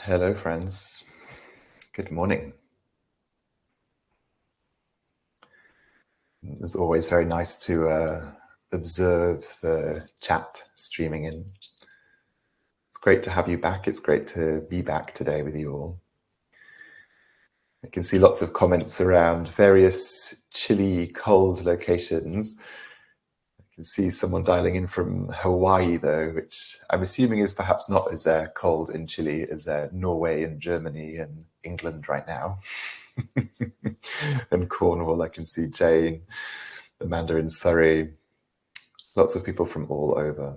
Hello, friends. Good morning. It's always very nice to observe the chat streaming in. It's great to have you back. It's great to be back today with you all. I can see lots of comments around various chilly, cold locations. I can see someone dialing in from Hawaii, though, which I'm assuming is perhaps not as cold and chilly as Norway and Germany and England right now. And Cornwall, I can see Jane, Amanda in Surrey, lots of people from all over.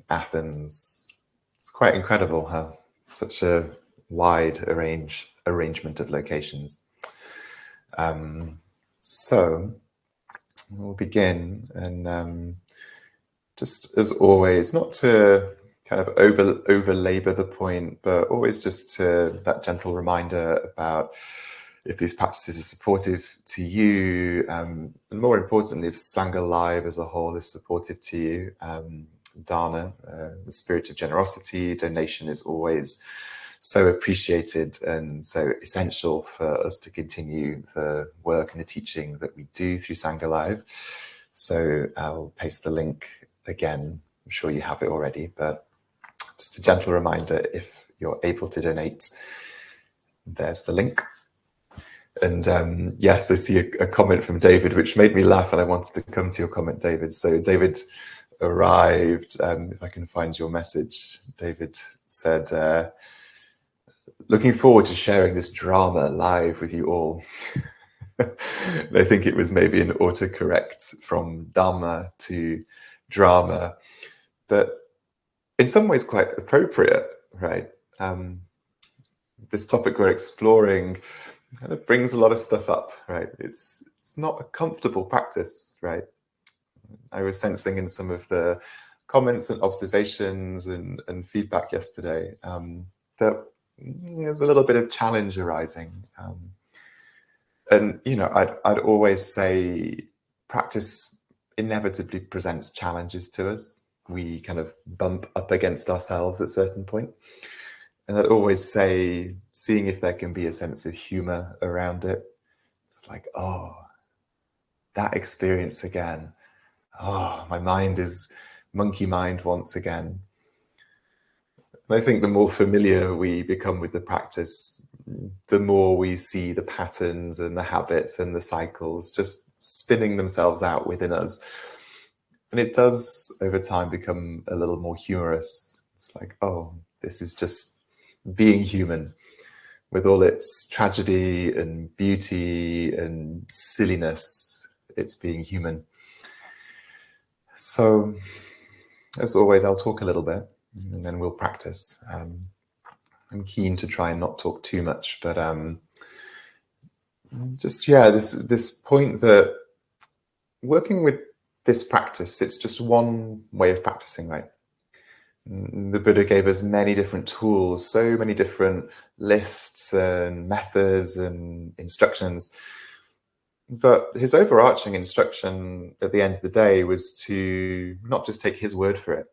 Athens. It's quite incredible how such a wide arrangement of locations. So we'll begin, and just as always, not to kind of over labor the point, but always just that gentle reminder about if these practices are supportive to you, and more importantly, if Sangha Live as a whole is supportive to you. Dana, the spirit of generosity, donation is always so appreciated and so essential for us to continue the work and the teaching that we do through Sangha Live. So I'll paste the link again. I'm sure you have it already, but just a gentle reminder, if you're able to donate, there's the link. And yes, I see a comment from David, which made me laugh, and I wanted to come to your comment, David. So David arrived, if I can find your message. David said, looking forward to sharing this drama live with you all. I think it was maybe an autocorrect from Dhamma to drama, but in some ways quite appropriate, right? This topic we're exploring kind of brings a lot of stuff up, right? It's not a comfortable practice, right? I was sensing in some of the comments and observations and feedback yesterday that there's a little bit of challenge arising. And, you know, I'd always say practice inevitably presents challenges to us. We kind of bump up against ourselves at a certain point. And I'd always say, seeing if there can be a sense of humor around it. It's like, oh, that experience again. Oh, my mind is monkey mind once again. And I think the more familiar we become with the practice, the more we see the patterns and the habits and the cycles just spinning themselves out within us. And it does, over time, become a little more humorous. It's like, oh, this is just being human with all its tragedy and beauty and silliness. It's being human. So, as always, I'll talk a little bit and then we'll practice. I'm keen to try and not talk too much, but this point that working with this practice, it's just one way of practicing, right? The Buddha gave us many different tools, so many different lists and methods and instructions. But his overarching instruction at the end of the day was to not just take his word for it,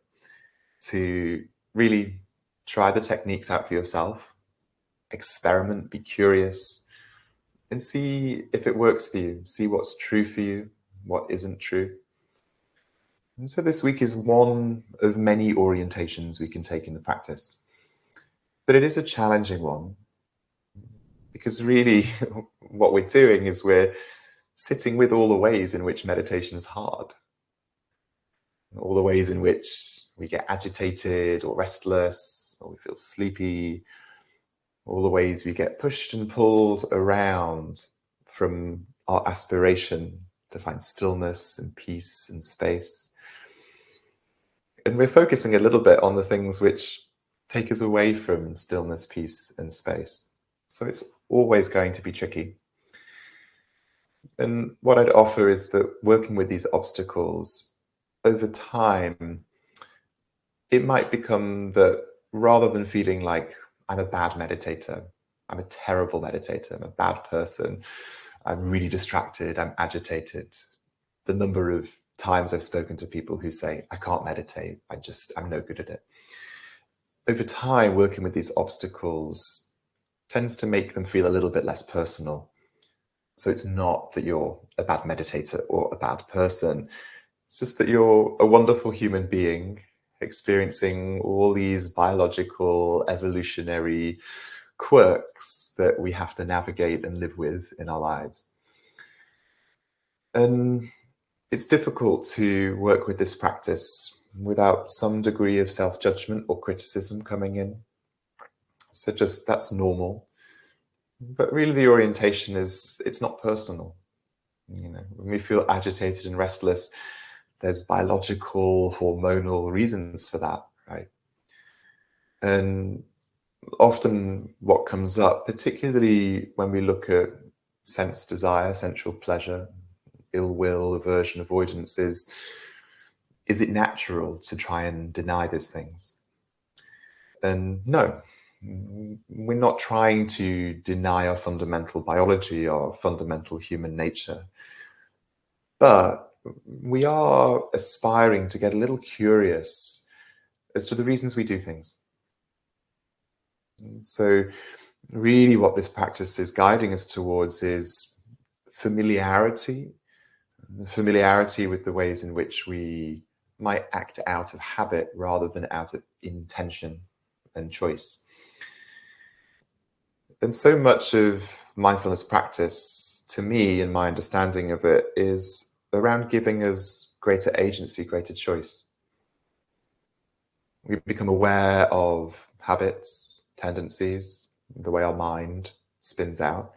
to really try the techniques out for yourself, experiment, be curious, and see if it works for you, see what's true for you, what isn't true. And so this week is one of many orientations we can take in the practice. But it is a challenging one, because really what we're doing is we're sitting with all the ways in which meditation is hard, all the ways in which we get agitated or restless, or we feel sleepy, all the ways we get pushed and pulled around from our aspiration to find stillness and peace and space. And we're focusing a little bit on the things which take us away from stillness, peace, and space. So it's always going to be tricky. And what I'd offer is that working with these obstacles over time, it might become that rather than feeling like I'm a bad meditator, I'm a terrible meditator, I'm a bad person, I'm really distracted, I'm agitated. The number of times I've spoken to people who say, I can't meditate, I'm no good at it. over time, working with these obstacles tends to make them feel a little bit less personal. So it's not that you're a bad meditator or a bad person. It's just that you're a wonderful human being experiencing all these biological, evolutionary quirks that we have to navigate and live with in our lives. And it's difficult to work with this practice without some degree of self-judgment or criticism coming in. So just that's normal. But really the orientation is, it's not personal. When we feel agitated and restless, there's biological, hormonal reasons for that, right? And often what comes up, particularly when we look at sense desire, sensual pleasure, ill will, aversion, avoidance, is it natural to try and deny those things? And no, we're not trying to deny our fundamental biology, our fundamental human nature. But we are aspiring to get a little curious as to the reasons we do things. So really what this practice is guiding us towards is familiarity with the ways in which we might act out of habit rather than out of intention and choice. And so much of mindfulness practice, to me, and my understanding of it, is around giving us greater agency, greater choice. We become aware of habits, tendencies, the way our mind spins out.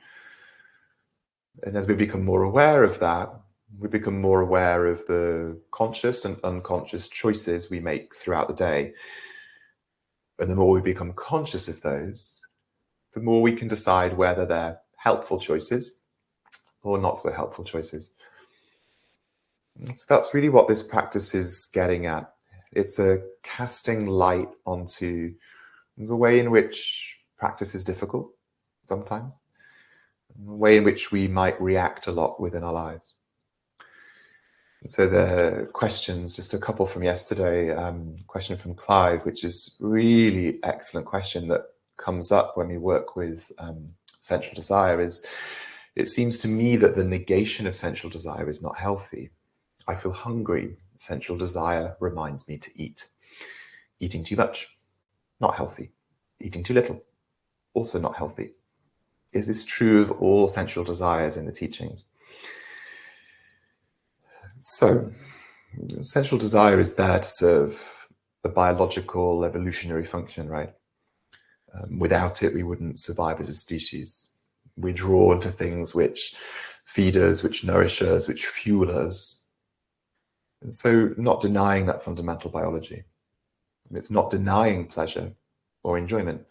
And as we become more aware of that, we become more aware of the conscious and unconscious choices we make throughout the day. And the more we become conscious of those, the more we can decide whether they're helpful choices or not so helpful choices. So that's really what this practice is getting at. It's a casting light onto the way in which practice is difficult sometimes, the way in which we might react a lot within our lives. And so the questions, just a couple from yesterday, question from Clive, which is really excellent question that comes up when we work with sensual desire, is it seems to me that the negation of sensual desire is not healthy. I feel hungry. Sensual desire reminds me to eat. Eating too much, not healthy. Eating too little, also not healthy. Is this true of all sensual desires in the teachings? So, sensual desire is there to serve a biological evolutionary function, right? Without it, we wouldn't survive as a species. We're drawn to things which feed us, which nourish us, which fuel us. And so not denying that fundamental biology. And it's not denying pleasure or enjoyment.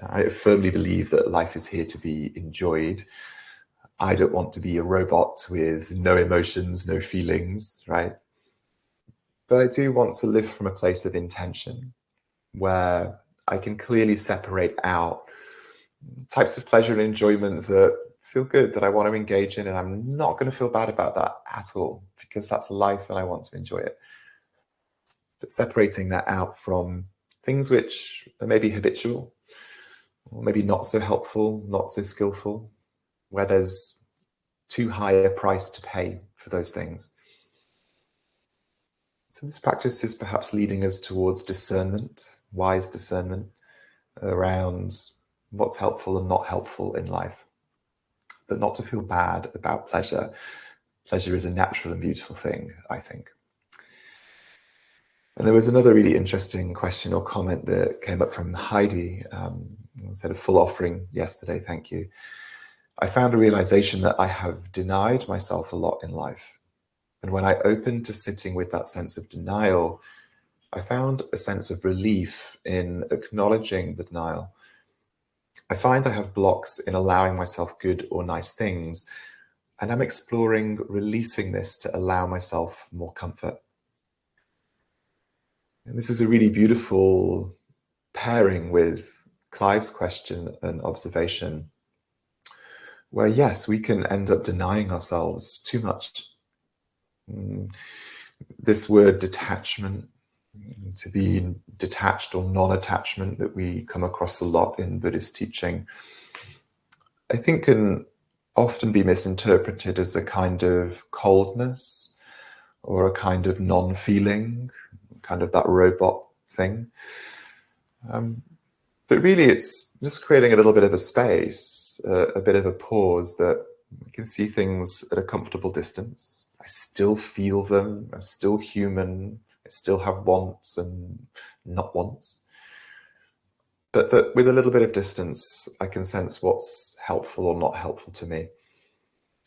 I firmly believe that life is here to be enjoyed. I don't want to be a robot with no emotions, no feelings, right? But I do want to live from a place of intention where I can clearly separate out types of pleasure and enjoyment that feel good, that I want to engage in, and I'm not going to feel bad about that at all, because that's life and I want to enjoy it. But separating that out from things which are maybe habitual, or maybe not so helpful, not so skillful, where there's too high a price to pay for those things. So this practice is perhaps leading us towards discernment, wise discernment around what's helpful and not helpful in life, but not to feel bad about pleasure. Pleasure is a natural and beautiful thing, I think. And there was another really interesting question or comment that came up from Heidi, said a full offering yesterday, thank you. I found a realization that I have denied myself a lot in life. And when I opened to sitting with that sense of denial, I found a sense of relief in acknowledging the denial. I find I have blocks in allowing myself good or nice things, and I'm exploring releasing this to allow myself more comfort. And this is a really beautiful pairing with Clive's question and observation, where yes, we can end up denying ourselves too much. This word detachment, to be detached or non-attachment that we come across a lot in Buddhist teaching, I think can often be misinterpreted as a kind of coldness or a kind of non-feeling, kind of that robot thing. But really it's just creating a little bit of a space, a bit of a pause that we can see things at a comfortable distance. I still feel them, I'm still human, I still have wants and not wants. But that with a little bit of distance, I can sense what's helpful or not helpful to me.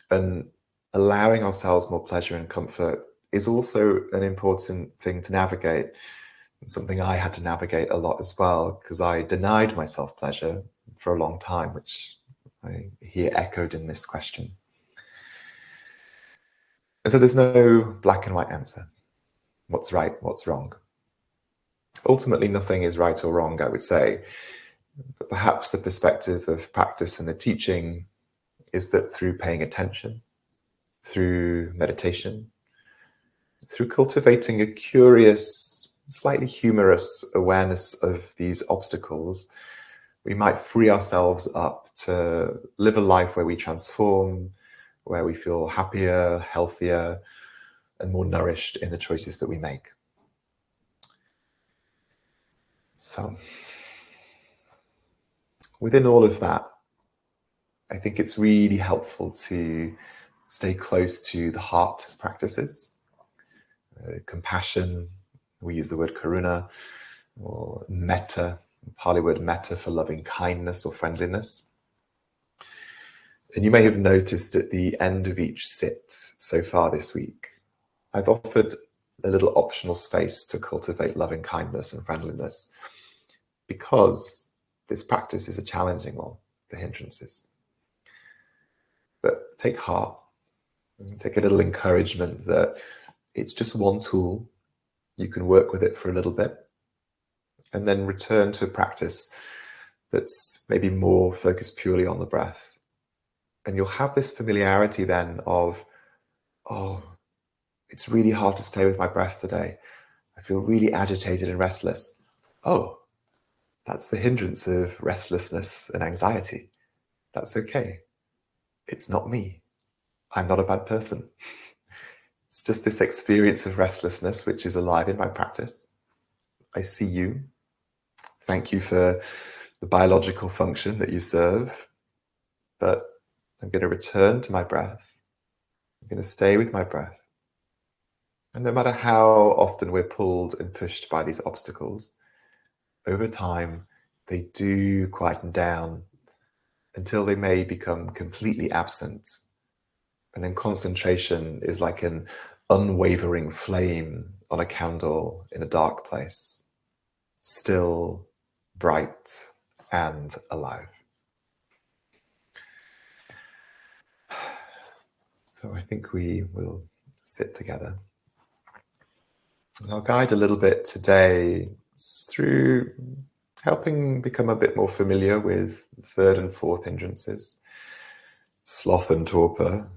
And allowing ourselves more pleasure and comfort is also an important thing to navigate. It's something I had to navigate a lot as well, because I denied myself pleasure for a long time, which I hear echoed in this question. And so there's no black and white answer. What's right, what's wrong? Ultimately, nothing is right or wrong, I would say. But perhaps the perspective of practice and the teaching is that through paying attention, through meditation, through cultivating a curious, slightly humorous awareness of these obstacles, we might free ourselves up to live a life where we transform, where we feel happier, healthier, and more nourished in the choices that we make. So, within all of that, I think it's really helpful to stay close to the heart practices. Compassion, we use the word karuna, or metta, Pali word metta for loving kindness or friendliness. And you may have noticed at the end of each sit so far this week, I've offered a little optional space to cultivate loving kindness and friendliness, because this practice is a challenging one, the hindrances. But take heart, and take a little encouragement that it's just one tool. You can work with it for a little bit and then return to a practice that's maybe more focused purely on the breath. And you'll have this familiarity then of, oh, it's really hard to stay with my breath today. I feel really agitated and restless. Oh, that's the hindrance of restlessness and anxiety. That's okay. It's not me. I'm not a bad person. It's just this experience of restlessness which is alive in my practice. I see you. Thank you for the biological function that you serve. But I'm going to return to my breath. I'm going to stay with my breath. And no matter how often we're pulled and pushed by these obstacles, over time, they do quieten down until they may become completely absent. And then concentration is like an unwavering flame on a candle in a dark place, still, bright, and alive. So I think we will sit together. And I'll guide a little bit today through helping become a bit more familiar with third and fourth hindrances, sloth and torpor,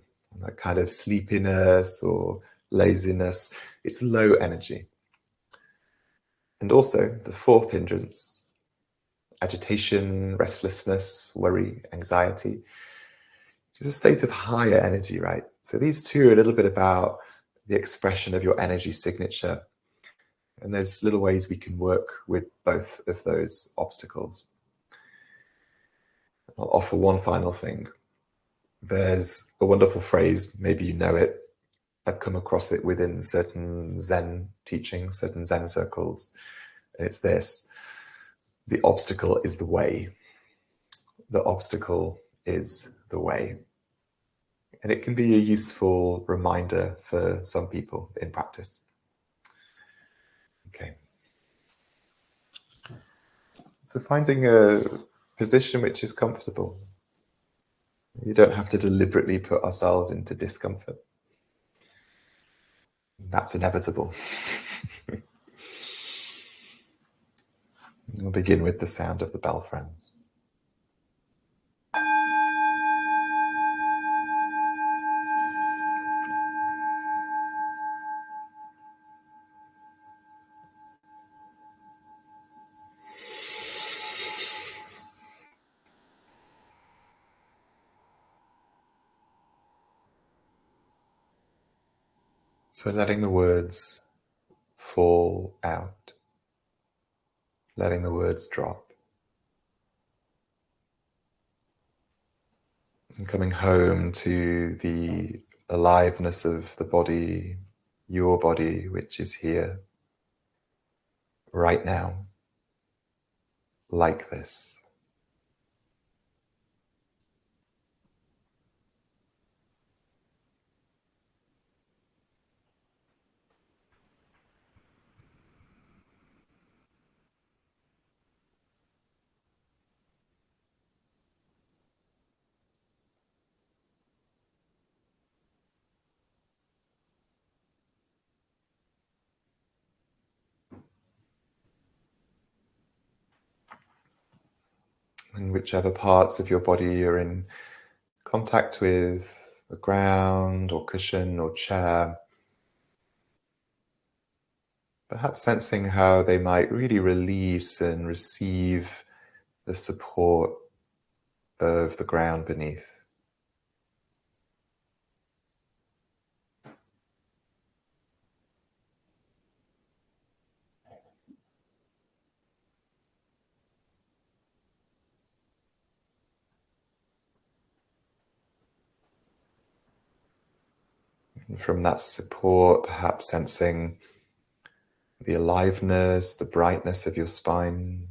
that kind of sleepiness or laziness. It's low energy. And also the fourth hindrance, agitation, restlessness, worry, anxiety, is a state of higher energy, right? So these two are a little bit about the expression of your energy signature. And there's little ways we can work with both of those obstacles. I'll offer one final thing. There's a wonderful phrase, maybe you know it. I've come across it within certain Zen teachings, certain Zen circles. And it's this: the obstacle is the way. The obstacle is the way. And it can be a useful reminder for some people in practice. Okay. So finding a position which is comfortable. You don't have to deliberately put ourselves into discomfort. That's inevitable. We'll begin with the sound of the bell, friends. So letting the words fall out, letting the words drop, and coming home to the aliveness of the body, your body, which is here, right now, like this. And whichever parts of your body are in contact with the ground or cushion or chair, perhaps sensing how they might really release and receive the support of the ground beneath. And from that support, perhaps sensing the aliveness, the brightness of your spine.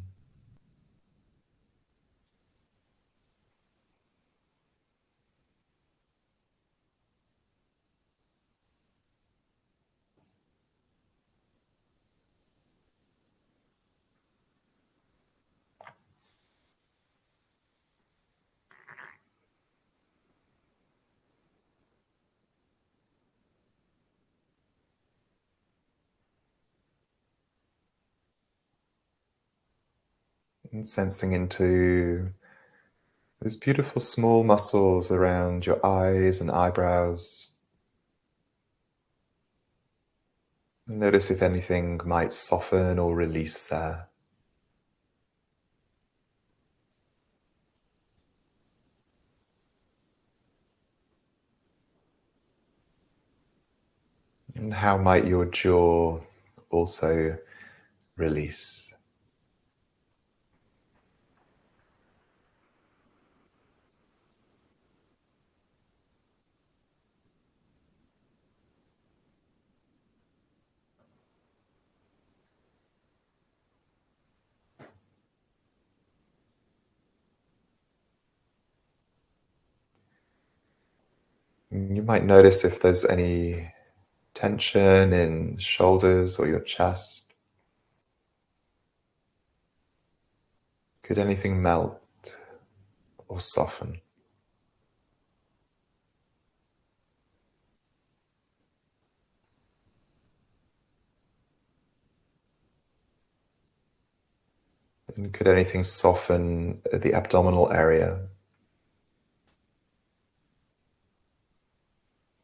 And sensing into those beautiful small muscles around your eyes and eyebrows. And notice if anything might soften or release there. And how might your jaw also release? And you might notice if there's any tension in shoulders or your chest. Could anything melt or soften? And could anything soften at the abdominal area?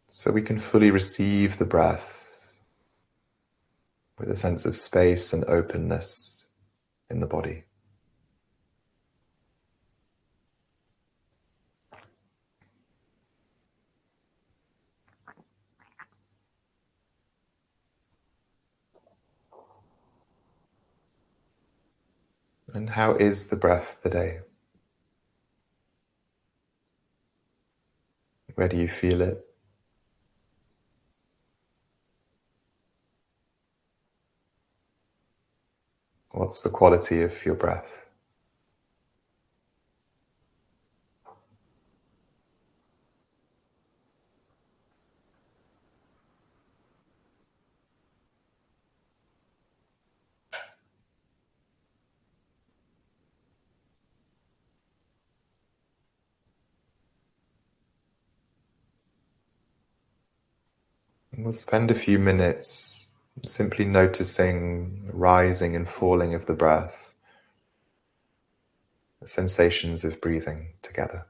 So we can fully receive the breath with a sense of space and openness in the body. And how is the breath today? Where do you feel it? What's the quality of your breath? And we'll spend a few minutes simply noticing the rising and falling of the breath, the sensations of breathing together.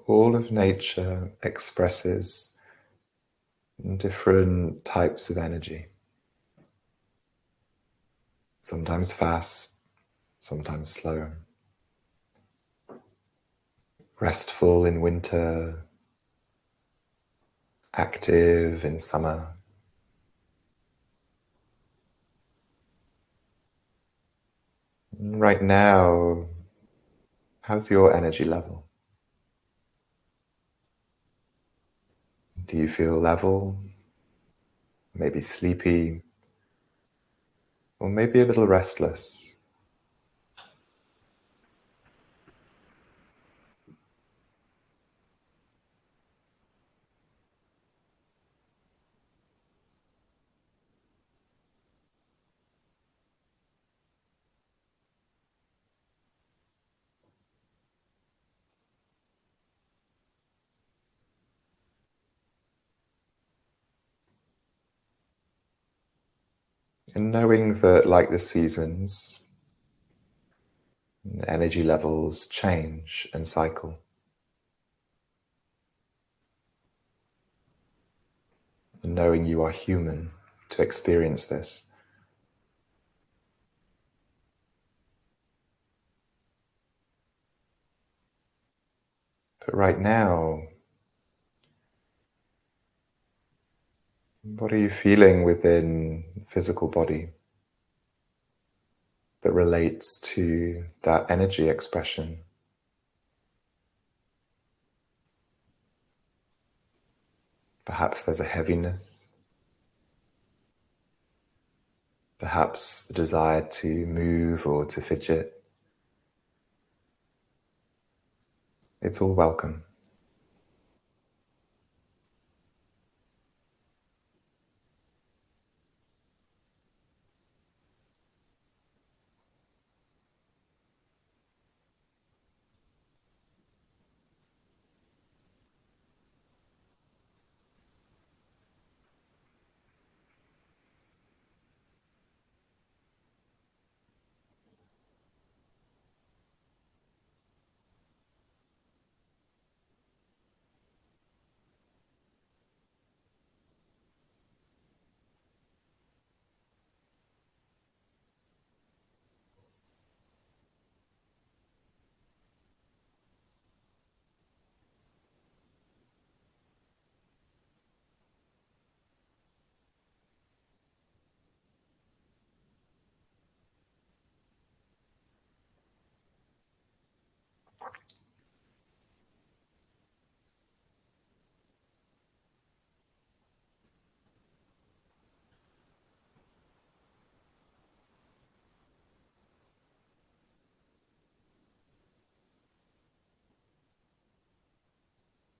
all of nature expresses different types of energy. Sometimes fast, sometimes slow. Restful in winter, active in summer. Right now, how's your energy level? Do you feel level? Maybe sleepy? Or maybe a little restless? And knowing that, like the seasons, energy levels change and cycle. And knowing you are human to experience this. But right now, what are you feeling within the physical body that relates to that energy expression? Perhaps there's a heaviness. Perhaps the desire to move or to fidget. It's all welcome.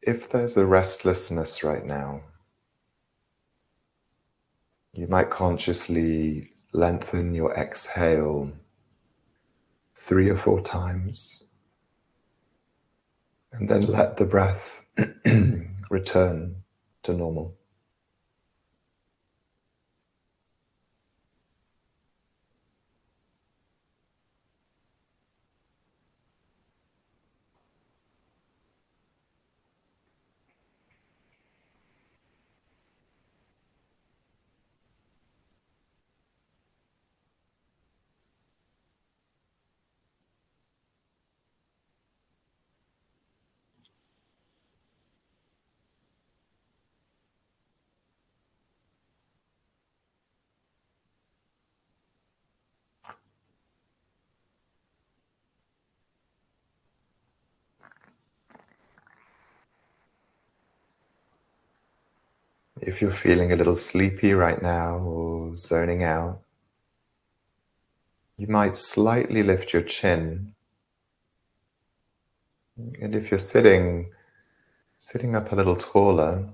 If there's a restlessness right now, you might consciously lengthen your exhale 3 or 4 times, and then let the breath return to normal. If you're feeling a little sleepy right now or zoning out, you might slightly lift your chin. And if you're sitting up a little taller,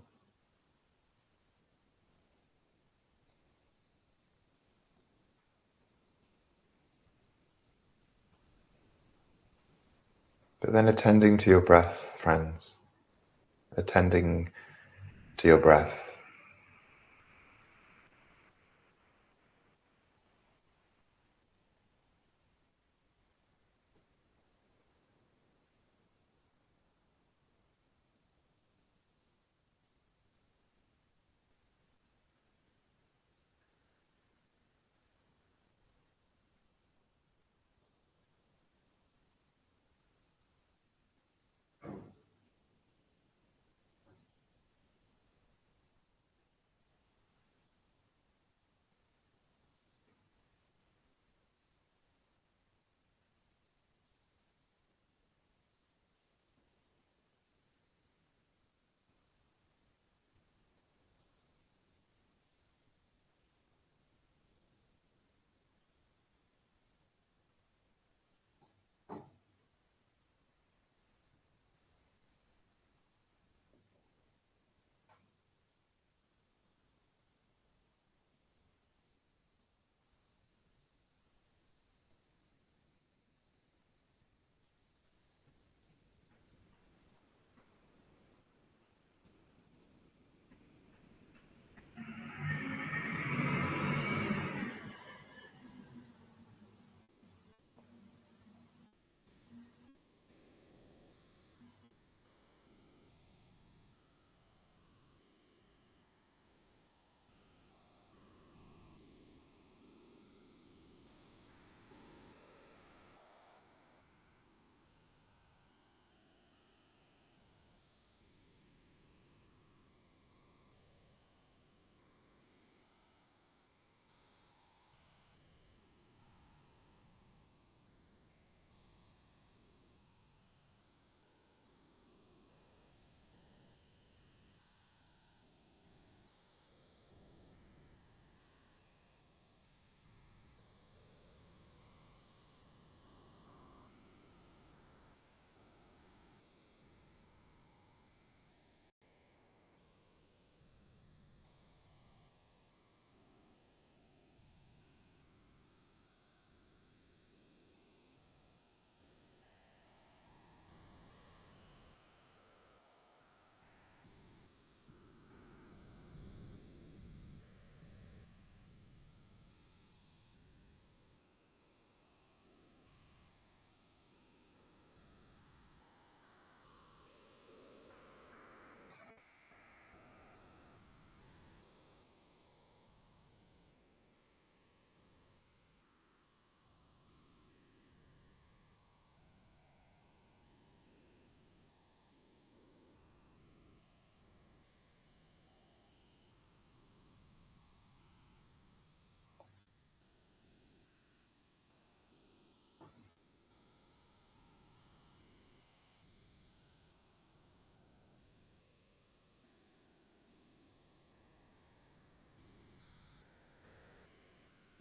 but then attending to your breath, friends, attending to your breath.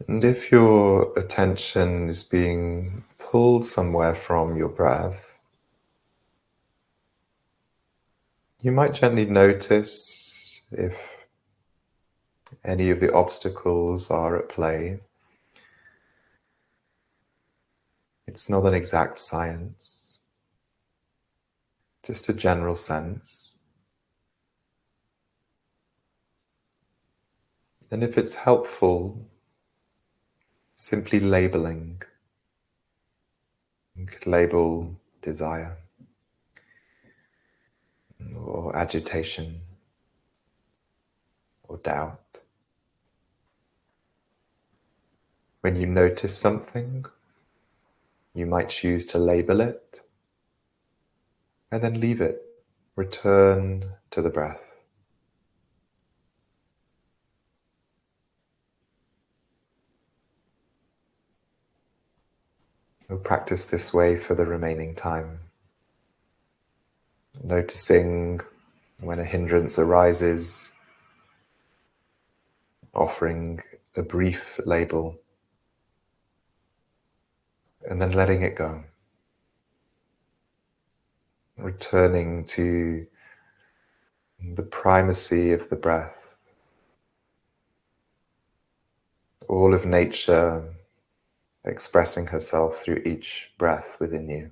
And if your attention is being pulled somewhere from your breath, you might gently notice if any of the obstacles are at play. It's not an exact science, just a general sense. And if it's helpful, simply labeling. You could label desire or agitation or doubt. When you notice something, you might choose to label it and then leave it. Return to the breath. We'll practice this way for the remaining time. Noticing when a hindrance arises, offering a brief label, and then letting it go. Returning to the primacy of the breath. All of nature expressing herself through each breath within you.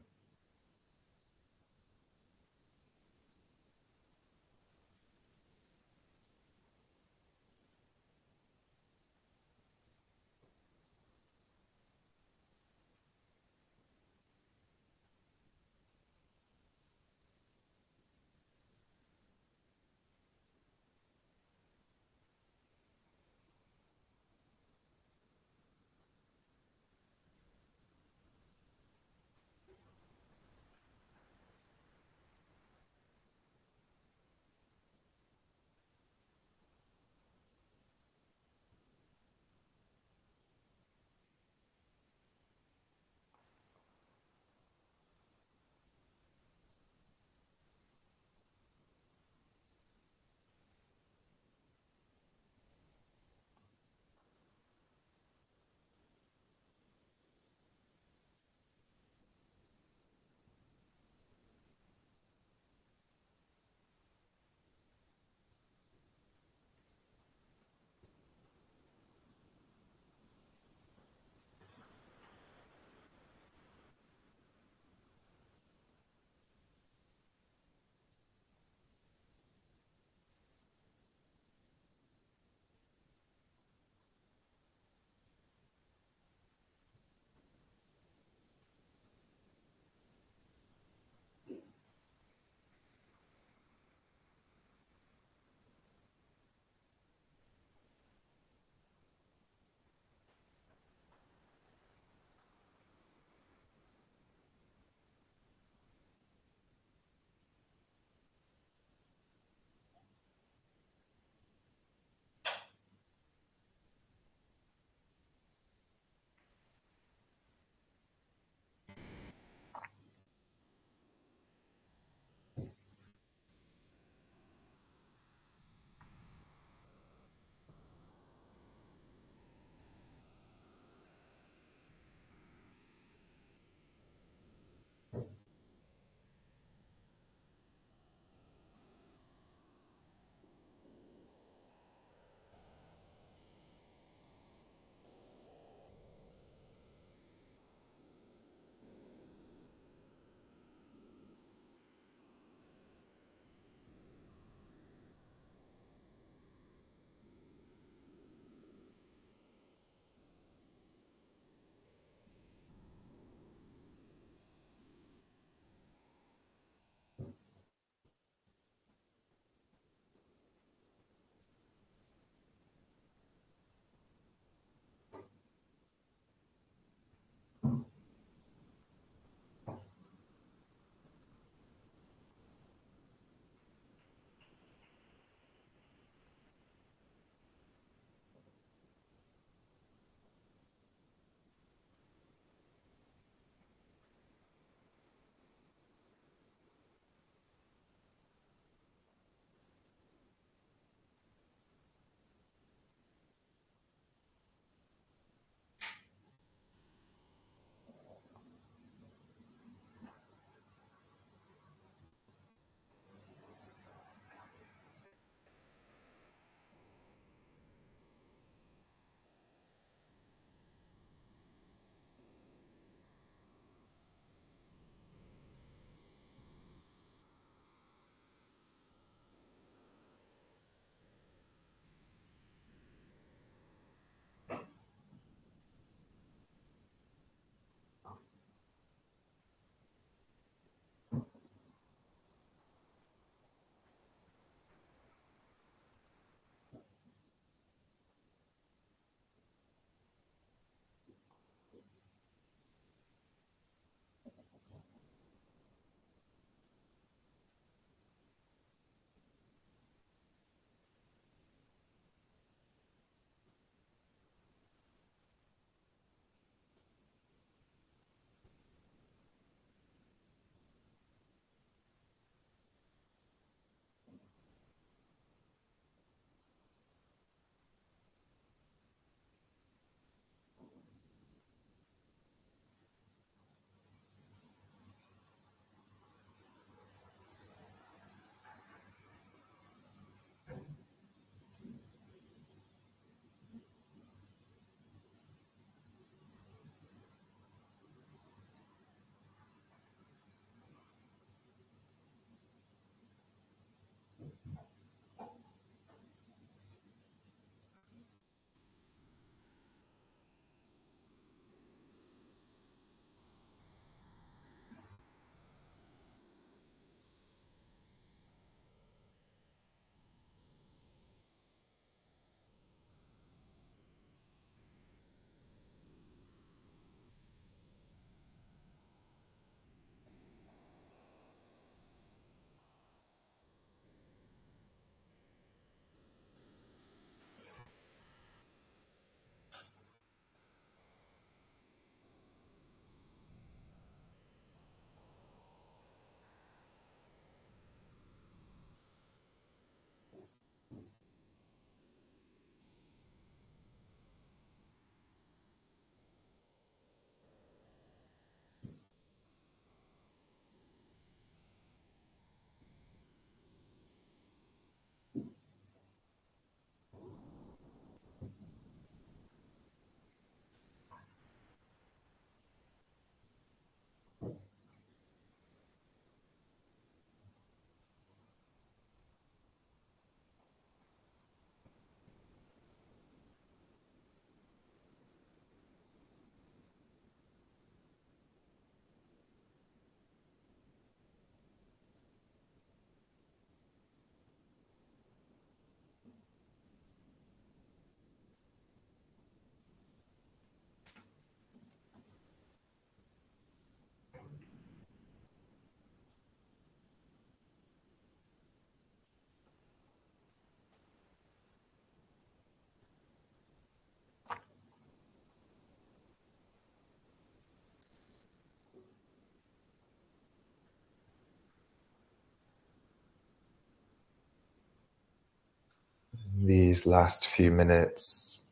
these last few minutes,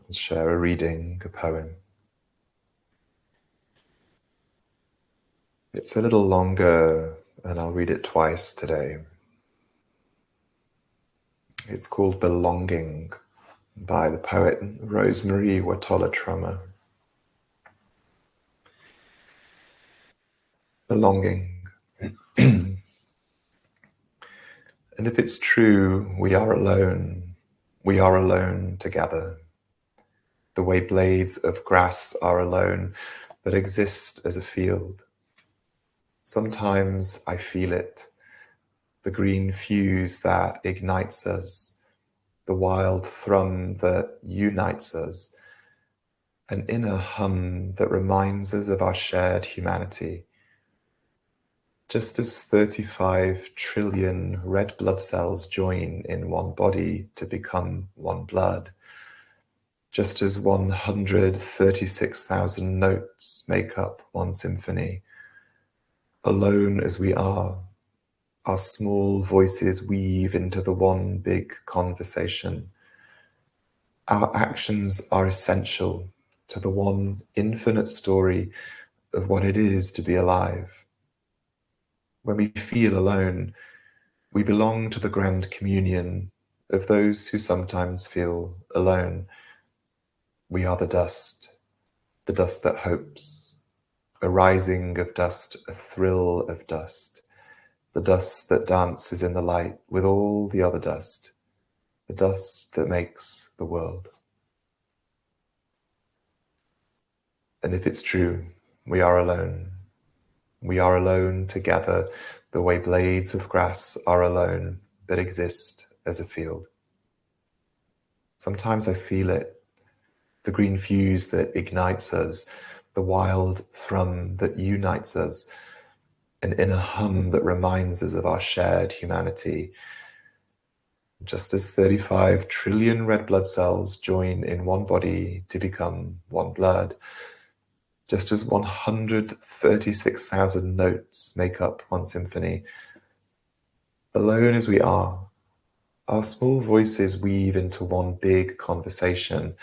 I'll share a reading, a poem. It's a little longer, and I'll read it twice today. It's called Belonging by the poet Rosemary Watola Trummer. Belonging. And if it's true, we are alone together. The way blades of grass are alone, but exist as a field. Sometimes I feel it, the green fuse that ignites us, the wild thrum that unites us, an inner hum that reminds us of our shared humanity. Just as 35 trillion red blood cells join in one body to become one blood, just as 136,000 notes make up one symphony, alone as we are, our small voices weave into the one big conversation. Our actions are essential to the one infinite story of what it is to be alive. When we feel alone, we belong to the grand communion of those who sometimes feel alone. We are the dust that hopes, a rising of dust, a thrill of dust, the dust that dances in the light with all the other dust, the dust that makes the world. And if it's true, we are alone. We are alone together, the way blades of grass are alone, but exist as a field. Sometimes I feel it, the green fuse that ignites us, the wild thrum that unites us, an inner hum that reminds us of our shared humanity. Just as 35 trillion red blood cells join in one body to become one blood, just as 136,000 notes make up one symphony, alone as we are, our small voices weave into one big conversation.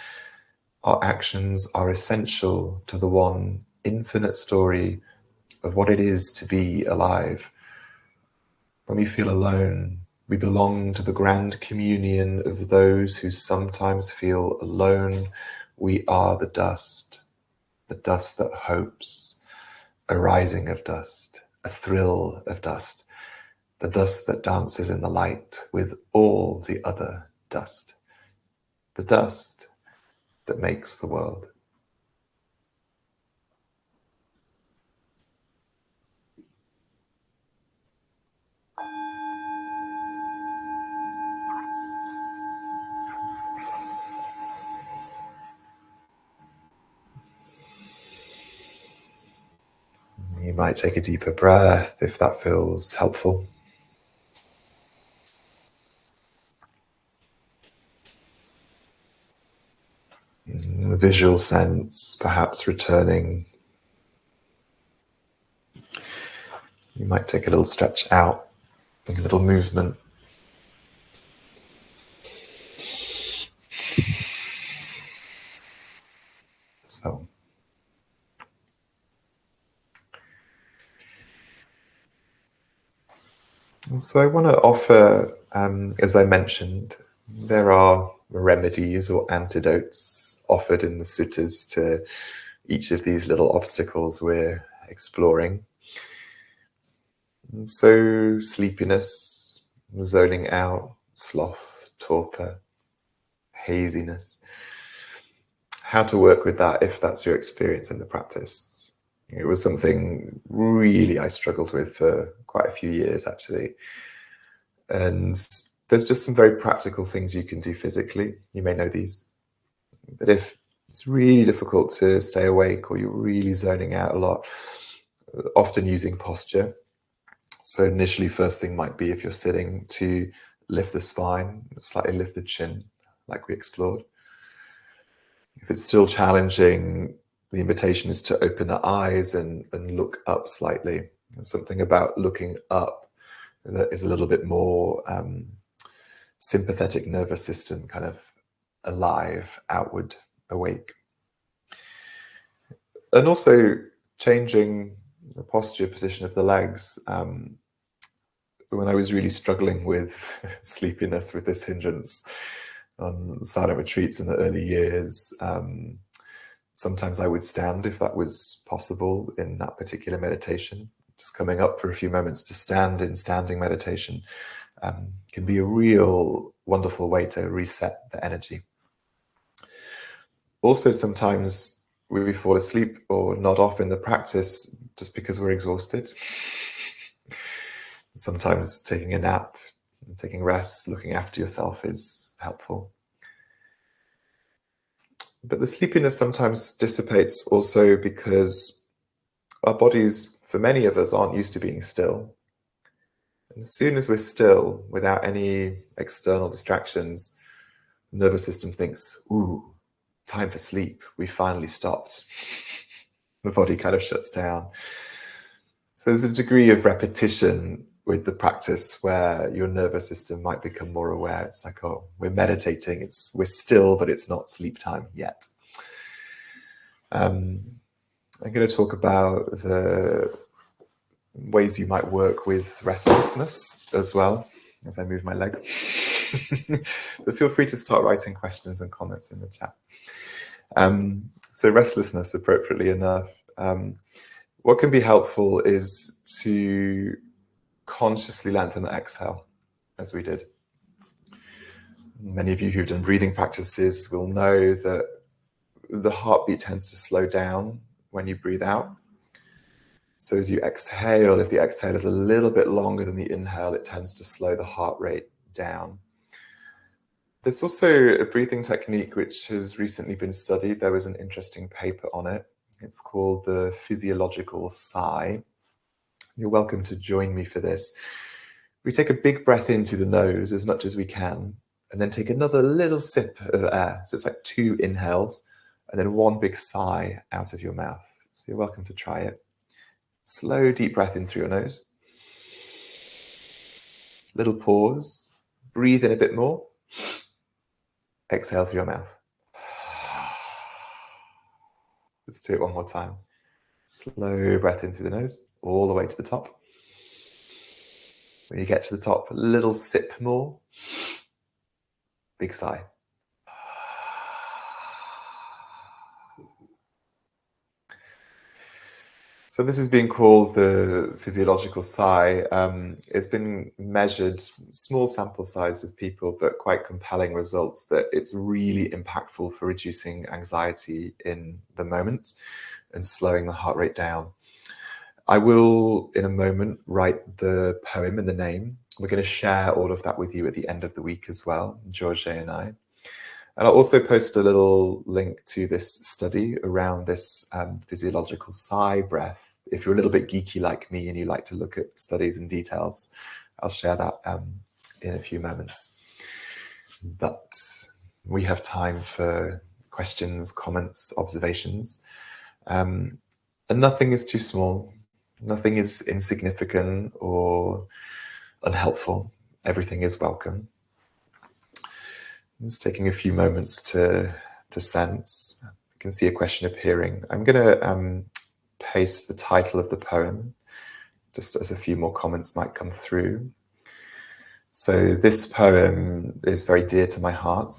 Our actions are essential to the one infinite story of what it is to be alive. When we feel alone, we belong to the grand communion of those who sometimes feel alone. We are the dust that hopes, a rising of dust, a thrill of dust, the dust that dances in the light with all the other dust, the dust that makes the world. You might take a deeper breath if that feels helpful. The visual sense, perhaps returning. You might take a little stretch out, a little movement. So I want to offer, as I mentioned, there are remedies or antidotes offered in the suttas to each of these little obstacles we're exploring. And so sleepiness, zoning out, sloth, torpor, haziness. How to work with that if that's your experience in the practice. It was something really I struggled with for quite a few years, actually. And there's just some very practical things you can do physically. You may know these. But if it's really difficult to stay awake or you're really zoning out a lot, often using posture. So initially, first thing might be if you're sitting to lift the spine, slightly lift the chin, like we explored. If it's still challenging, the invitation is to open the eyes and look up slightly. There's something about looking up that is a little bit more sympathetic nervous system kind of alive, outward, awake. And also changing the posture, position of the legs. When I was really struggling with sleepiness, with this hindrance on silent retreats in the early years, sometimes I would stand if that was possible in that particular meditation. Just coming up for a few moments to stand in standing meditation can be a real wonderful way to reset the energy. Also, sometimes we fall asleep or nod off in the practice just because we're exhausted. Sometimes taking a nap, taking rest, looking after yourself is helpful. But the sleepiness sometimes dissipates also because our bodies, for many of us, aren't used to being still. And as soon as we're still, without any external distractions, the nervous system thinks, ooh, time for sleep. We finally stopped. The body kind of shuts down. So there's a degree of repetition with the practice where your nervous system might become more aware. It's like, oh, we're meditating. We're still, but it's not sleep time yet. I'm going to talk about the ways you might work with restlessness as well as I move my leg. But feel free to start writing questions and comments in the chat. So restlessness, appropriately enough, what can be helpful is to consciously lengthen the exhale, as we did. Many of you who've done breathing practices will know that the heartbeat tends to slow down when you breathe out. So as you exhale, if the exhale is a little bit longer than the inhale, it tends to slow the heart rate down. There's also a breathing technique which has recently been studied. There was an interesting paper on it. It's called the physiological sigh. You're welcome to join me for this. We take a big breath in through the nose as much as we can, and then take another little sip of air. So it's like 2 inhales, and then 1 big sigh out of your mouth. So you're welcome to try it. Slow, deep breath in through your nose. Little pause. Breathe in a bit more. Exhale through your mouth. Let's do it one more time. Slow breath in through the nose, all the way to the top. When you get to the top, a little sip more. Big sigh. So this is being called the physiological sigh. It's been measured, small sample size of people, but quite compelling results that it's really impactful for reducing anxiety in the moment and slowing the heart rate down. I will, in a moment, write the poem and the name. We're going to share all of that with you at the end of the week as well, George and I. And I'll also post a little link to this study around this physiological sigh breath. If you're a little bit geeky like me and you like to look at studies and details, I'll share that in a few moments. But we have time for questions, comments, observations. And nothing is too small. Nothing is insignificant or unhelpful. Everything is welcome. Just taking a few moments to sense. You can see a question appearing. I'm going to paste the title of the poem, just as a few more comments might come through. So this poem is very dear to my heart.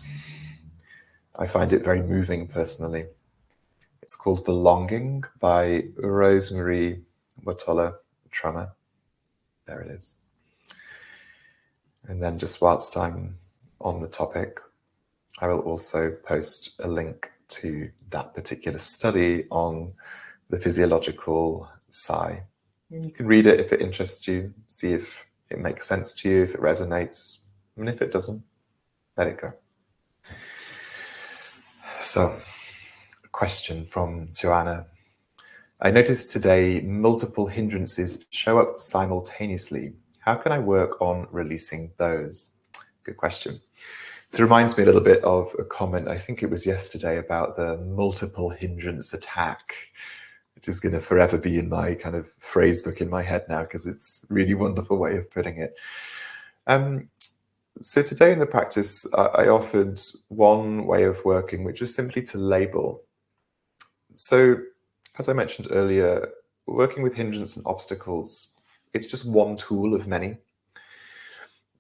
I find it very moving personally. It's called Belonging by Rosemary Motola Trummer. There it is. And then just whilst I'm on the topic, I will also post a link to that particular study on the physiological sigh. You can read it if it interests you, see if it makes sense to you, if it resonates, and if it doesn't, let it go. So, a question from Joanna. I noticed today multiple hindrances show up simultaneously. How can I work on releasing those? Good question. So it reminds me a little bit of a comment, I think it was yesterday, about the multiple hindrance attack, which is going to forever be in my kind of phrase book in my head now, because it's a really wonderful way of putting it. So today in the practice, I offered one way of working, which was simply to label. So, as I mentioned earlier, working with hindrance and obstacles, it's just one tool of many.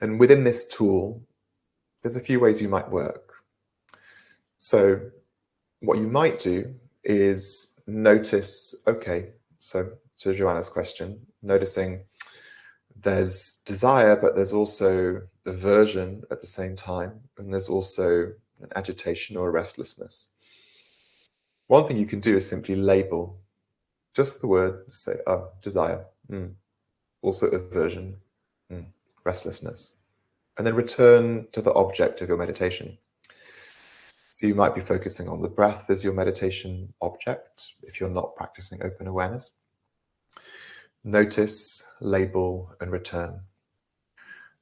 And within this tool, there's a few ways you might work. So what you might do is notice, okay, so to Joanna's question, noticing there's desire, but there's also aversion at the same time, and there's also an agitation or a restlessness. One thing you can do is simply label just the word, say, oh, desire, also aversion, restlessness, and then return to the object of your meditation. So you might be focusing on the breath as your meditation object if you're not practicing open awareness. Notice, label, and return.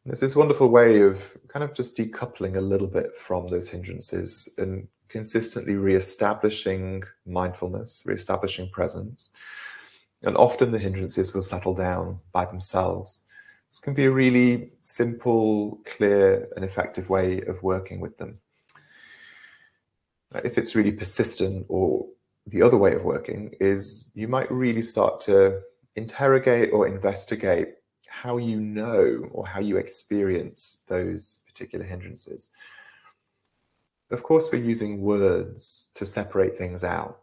There's this wonderful way of kind of just decoupling a little bit from those hindrances and consistently re-establishing mindfulness, re-establishing presence. And often the hindrances will settle down by themselves. This can be a really simple, clear, and effective way of working with them. If it's really persistent, or the other way of working is you might really start to interrogate or investigate how you know or how you experience those particular hindrances. Of course, we're using words to separate things out,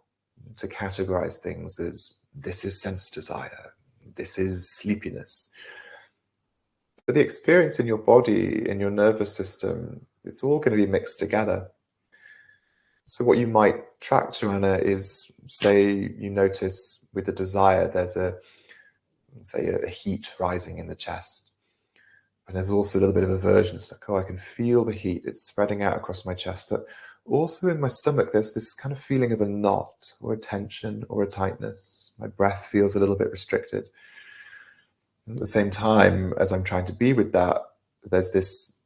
to categorize things as this is sense desire, this is sleepiness. But the experience in your body, in your nervous system, it's all going to be mixed together. So what you might track, Joanna, is, say you notice with the desire there's a heat rising in the chest. And there's also a little bit of aversion. It's like, oh, I can feel the heat. It's spreading out across my chest. But also in my stomach, there's this kind of feeling of a knot or a tension or a tightness. My breath feels a little bit restricted. And at the same time, as I'm trying to be with that, there's this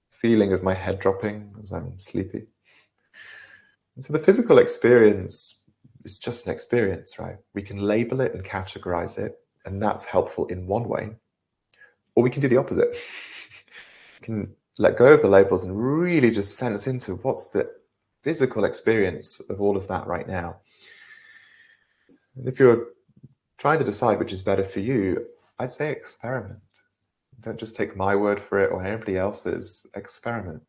feeling of my head dropping as I'm sleepy. And so the physical experience is just an experience, right? We can label it and categorize it, and that's helpful in one way. Or we can do the opposite. We can let go of the labels and really just sense into what's the physical experience of all of that right now. And if you're trying to decide which is better for you, I'd say experiment. Don't just take my word for it or anybody else's. Experiment.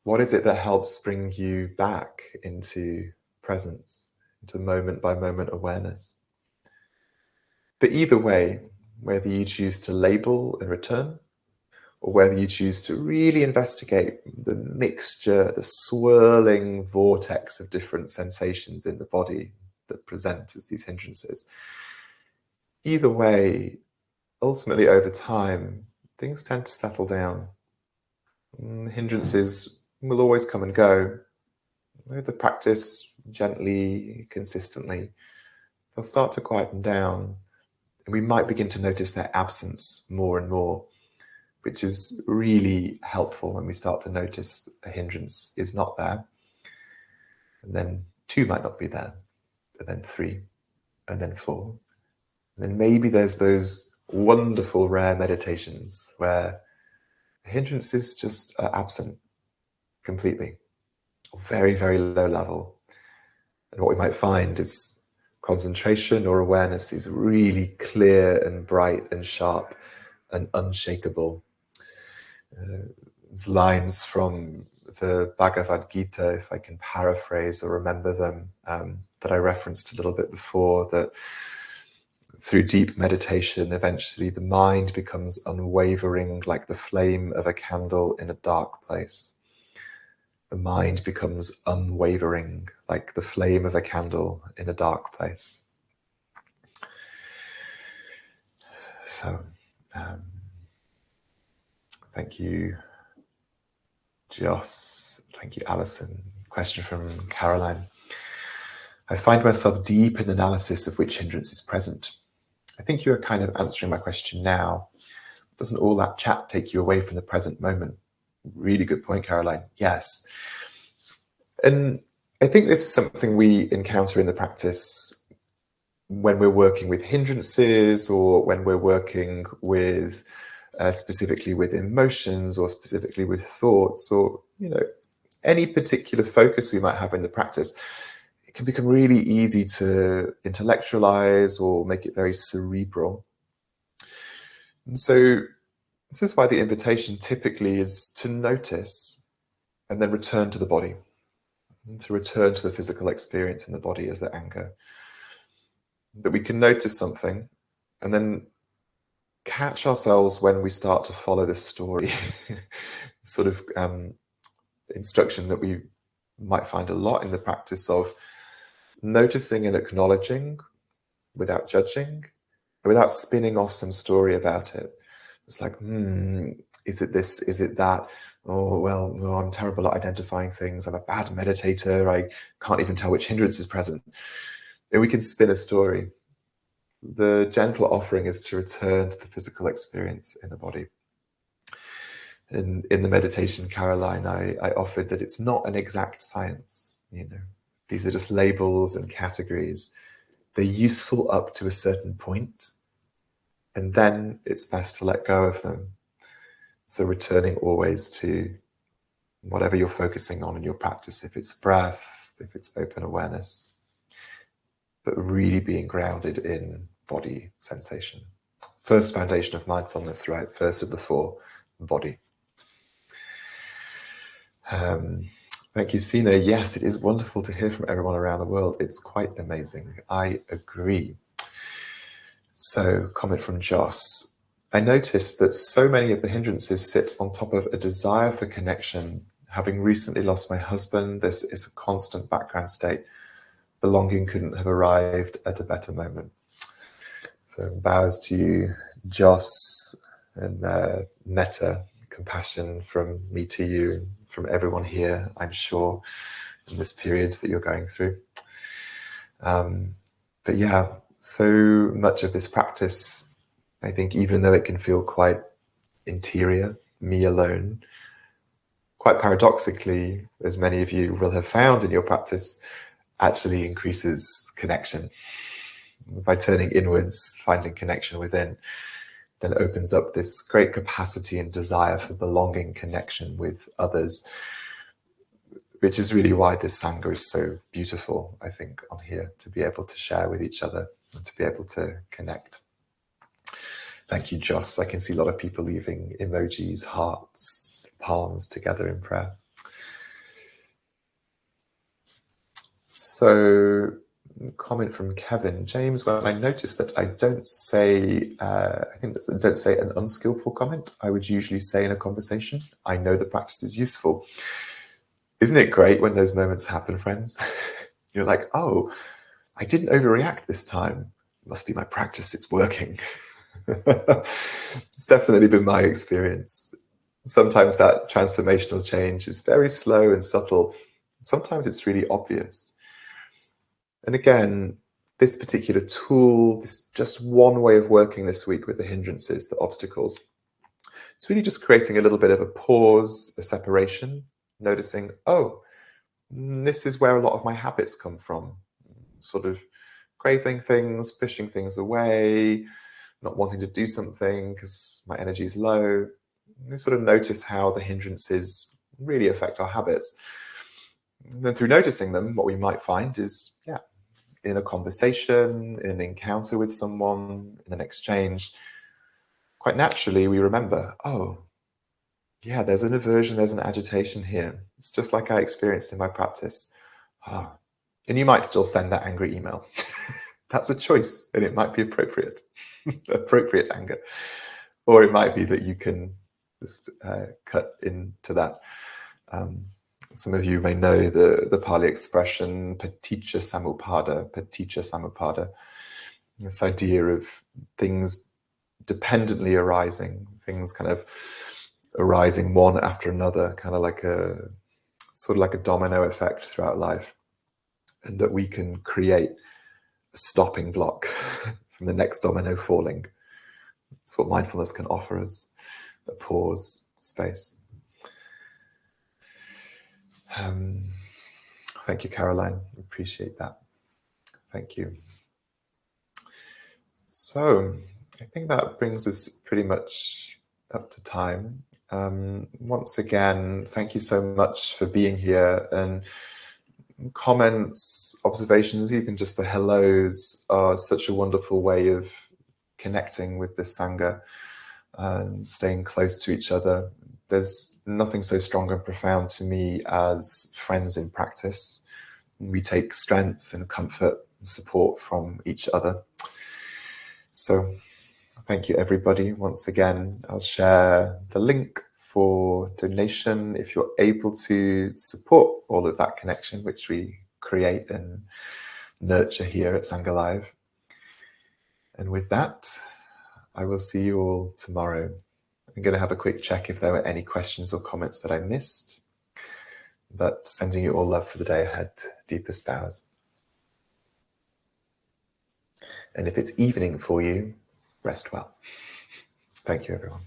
What is it that helps bring you back into presence, into moment by moment awareness? But either way, whether you choose to label and return, or whether you choose to really investigate the mixture, the swirling vortex of different sensations in the body that present as these hindrances, either way, ultimately over time, things tend to settle down. Hindrances will always come and go. With the practice gently, consistently, they'll start to quieten down, and we might begin to notice their absence more and more, which is really helpful when we start to notice a hindrance is not there. And then 2 might not be there, and then 3, and then 4. And then maybe there's those wonderful rare meditations where hindrances just are absent completely, or very, very low level. And what we might find is concentration or awareness is really clear and bright and sharp and unshakable. Lines from the Bhagavad Gita, if I can paraphrase or remember them, that I referenced a little bit before, that through deep meditation, eventually the mind becomes unwavering like the flame of a candle in a dark place. The mind becomes unwavering like the flame of a candle in a dark place. So, thank you, Joss. Thank you, Alison. Question from Caroline. I find myself deep in analysis of which hindrance is present. I think you are kind of answering my question now. Doesn't all that chat take you away from the present moment? Really good point, Caroline. Yes. And I think this is something we encounter in the practice when we're working with hindrances or when we're working with specifically with emotions or specifically with thoughts, or any particular focus we might have in the practice, it can become really easy to intellectualize or make it very cerebral. And so this is why the invitation typically is to notice and then return to the body, and to return to the physical experience in the body as the anchor. That we can notice something and then catch ourselves when we start to follow the story. Sort of instruction that we might find a lot in the practice of noticing and acknowledging without judging, without spinning off some story about it. It's like, is it this? Is it that? Oh, well, I'm terrible at identifying things. I'm a bad meditator. I can't even tell which hindrance is present. And we can spin a story. The gentle offering is to return to the physical experience in the body. In the meditation, Caroline, I offered that it's not an exact science. These are just labels and categories. They're useful up to a certain point, and then it's best to let go of them. So returning always to whatever you're focusing on in your practice, if it's breath, if it's open awareness, but really being grounded in body sensation. First foundation of mindfulness, right? First of the four, body. Thank you, Sina. Yes, it is wonderful to hear from everyone around the world. It's quite amazing. I agree. So, comment from Joss. I noticed that so many of the hindrances sit on top of a desire for connection. Having recently lost my husband, this is a constant background state. Belonging couldn't have arrived at a better moment. So, bows to you, Joss, and metta, compassion from me to you, from everyone here, I'm sure, in this period that you're going through. But yeah, so much of this practice, I think, even though it can feel quite interior, me alone, quite paradoxically, as many of you will have found in your practice, actually increases connection. By turning inwards, finding connection within, then opens up this great capacity and desire for belonging, connection with others, which is really why this Sangha is so beautiful, I think, on here, to be able to share with each other and to be able to connect. Thank you, Joss. I can see a lot of people leaving emojis, hearts, palms together in prayer. So, comment from Kevin. James, when I noticed that I don't say, don't say an unskillful comment, I would usually say in a conversation, I know the practice is useful. Isn't it great when those moments happen, friends? You're like, oh, I didn't overreact this time. It must be my practice, it's working. It's definitely been my experience. Sometimes that transformational change is very slow and subtle. Sometimes it's really obvious. And again, this particular tool, this just one way of working this week with the hindrances, the obstacles, it's really just creating a little bit of a pause, a separation, noticing, oh, this is where a lot of my habits come from. Sort of craving things, pushing things away, not wanting to do something because my energy is low. We sort of notice how the hindrances really affect our habits. And then through noticing them, what we might find is, in a conversation, in an encounter with someone, in an exchange, quite naturally we remember, oh, yeah, there's an aversion, there's an agitation here. It's just like I experienced in my practice. Oh. And you might still send that angry email. That's a choice, and it might be appropriate, appropriate anger. Or it might be that you can just cut into that. Some of you may know the Pali expression paticca samuppada, this idea of things dependently arising, things kind of arising one after another, kind of like a sort of like a domino effect throughout life, and that we can create a stopping block from the next domino falling. That's what mindfulness can offer us, a pause, space. Thank you, Caroline. Appreciate that. Thank you. So I think that brings us pretty much up to time. Once again, thank you so much for being here, and comments, observations, even just the hellos are such a wonderful way of connecting with the Sangha and staying close to each other. There's nothing so strong and profound to me as friends in practice. We take strength and comfort and support from each other. So thank you, everybody. Once again, I'll share the link for donation if you're able to support all of that connection, which we create and nurture here at Sangha Live. And with that, I will see you all tomorrow. I'm going to have a quick check if there were any questions or comments that I missed. But sending you all love for the day ahead. Deepest bows. And if it's evening for you, rest well. Thank you, everyone.